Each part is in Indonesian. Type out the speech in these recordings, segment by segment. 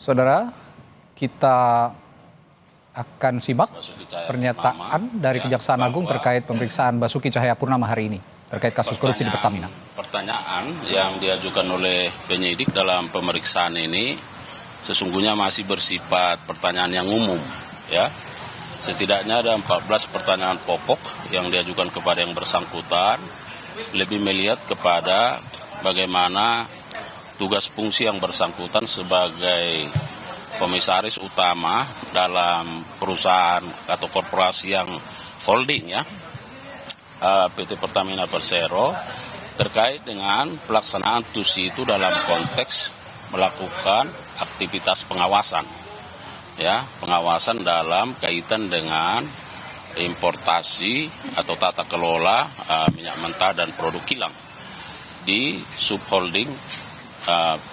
Saudara, kita akan simak pernyataan dari Kejaksaan Agung terkait pemeriksaan Basuki Cahayapurnama hari ini terkait kasus korupsi di Pertamina. Pertanyaan yang diajukan oleh penyidik dalam pemeriksaan ini sesungguhnya masih bersifat pertanyaan yang umum, ya. Setidaknya ada 14 pertanyaan pokok yang diajukan kepada yang bersangkutan, lebih melihat kepada bagaimana tugas fungsi yang bersangkutan sebagai komisaris utama dalam perusahaan atau korporasi yang holding, ya, PT Pertamina Persero, terkait dengan pelaksanaan tusi itu dalam konteks melakukan aktivitas pengawasan, ya, pengawasan dalam kaitan dengan importasi atau tata kelola minyak mentah dan produk kilang di subholding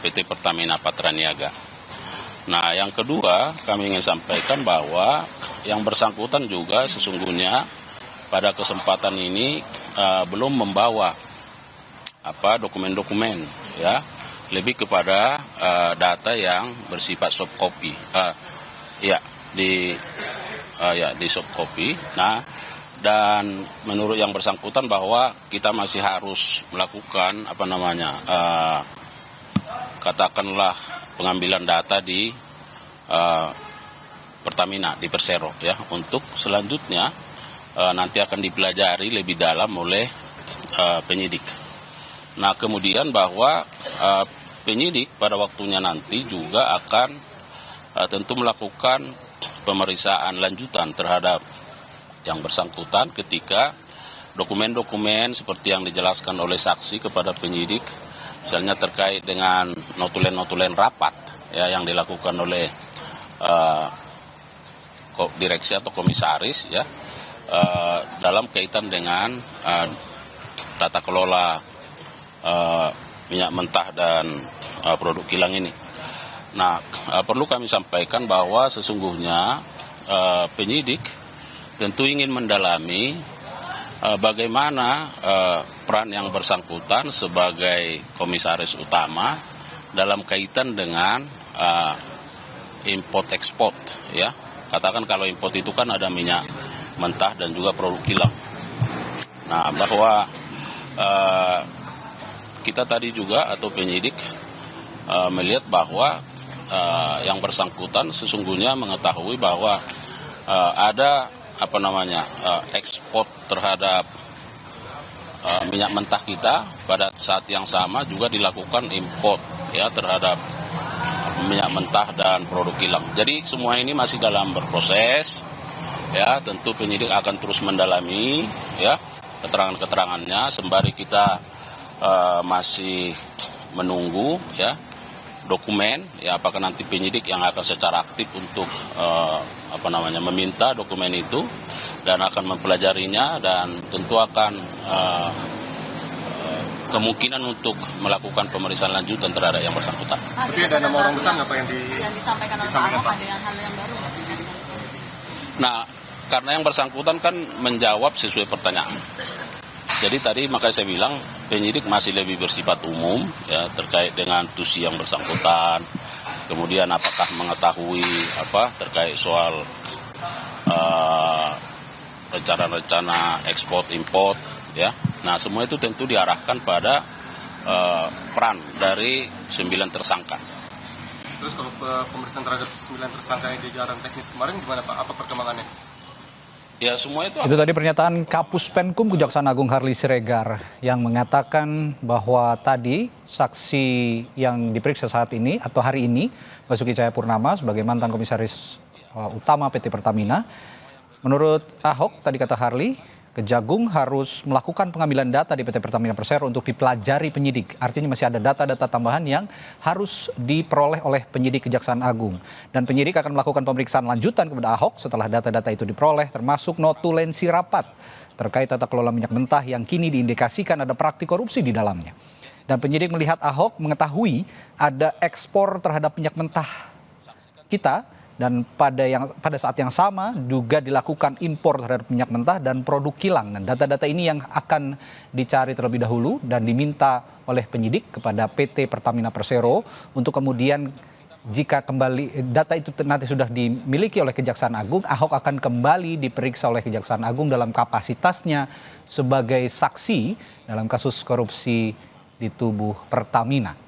PT Pertamina Patraniaga. Nah, yang kedua kami ingin sampaikan bahwa yang bersangkutan juga sesungguhnya pada kesempatan ini belum membawa dokumen-dokumen, ya, lebih kepada data yang bersifat soft copy, di soft copy. Nah, dan menurut yang bersangkutan bahwa kita masih harus melakukan katakanlah pengambilan data di Pertamina, di Persero, ya, untuk selanjutnya nanti akan dipelajari lebih dalam oleh penyidik. Nah, kemudian bahwa penyidik pada waktunya nanti juga akan tentu melakukan pemeriksaan lanjutan terhadap yang bersangkutan ketika dokumen-dokumen seperti yang dijelaskan oleh saksi kepada penyidik, misalnya terkait dengan notulen-notulen rapat, ya, yang dilakukan oleh direksi atau komisaris, ya, dalam kaitan dengan tata kelola minyak mentah dan produk kilang ini. Nah, perlu kami sampaikan bahwa sesungguhnya penyidik tentu ingin mendalami bagaimana peran yang bersangkutan sebagai komisaris utama dalam kaitan dengan import ekspor, ya. Katakan kalau import itu kan ada minyak mentah dan juga produk kilang. Nah, bahwa kita tadi juga atau penyidik melihat bahwa yang bersangkutan sesungguhnya mengetahui bahwa ada ekspor terhadap minyak mentah kita, pada saat yang sama juga dilakukan import, ya, terhadap minyak mentah dan produk kilang. Jadi semua ini masih dalam berproses, ya. Tentu penyidik akan terus mendalami, ya, keterangan-keterangannya sembari kita masih menunggu, ya, dokumen, ya, apakah nanti penyidik yang akan secara aktif untuk meminta dokumen itu dan akan mempelajarinya dan tentu akan kemungkinan untuk melakukan pemeriksaan lanjutan terhadap yang bersangkutan. Tapi ada nama orang besar nggak Pak yang disampaikan oleh Pak Ahok, ada yang hal yang baru? Nah, karena yang bersangkutan kan menjawab sesuai pertanyaan. Jadi tadi makanya saya bilang penyidik masih lebih bersifat umum, ya, terkait dengan tusi yang bersangkutan. Kemudian apakah mengetahui terkait soal rencana-rencana ekspor import, ya. Nah, semua itu tentu diarahkan pada peran dari 9 tersangka. Terus kalau pemeriksaan terhadap 9 tersangka yang di jalan teknis kemarin gimana Pak? Apa perkembangannya? Ya, semua itu tadi pernyataan Kapus Penkum Kejaksaan Agung Harli Siregar yang mengatakan bahwa tadi saksi yang diperiksa saat ini atau hari ini, Basuki Cahayapurnama sebagai mantan komisaris utama PT Pertamina, menurut Ahok, tadi kata Harli, Kejagung harus melakukan pengambilan data di PT Pertamina Persero untuk dipelajari penyidik. Artinya masih ada data-data tambahan yang harus diperoleh oleh penyidik Kejaksaan Agung. Dan penyidik akan melakukan pemeriksaan lanjutan kepada Ahok setelah data-data itu diperoleh, termasuk notulensi rapat terkait tata kelola minyak mentah yang kini diindikasikan ada praktik korupsi di dalamnya. Dan penyidik melihat Ahok mengetahui ada ekspor terhadap minyak mentah kita, dan pada saat yang sama juga dilakukan impor terhadap minyak mentah dan produk kilang. Dan data-data ini yang akan dicari terlebih dahulu dan diminta oleh penyidik kepada PT Pertamina Persero untuk kemudian jika kembali data itu nanti sudah dimiliki oleh Kejaksaan Agung, Ahok akan kembali diperiksa oleh Kejaksaan Agung dalam kapasitasnya sebagai saksi dalam kasus korupsi di tubuh Pertamina.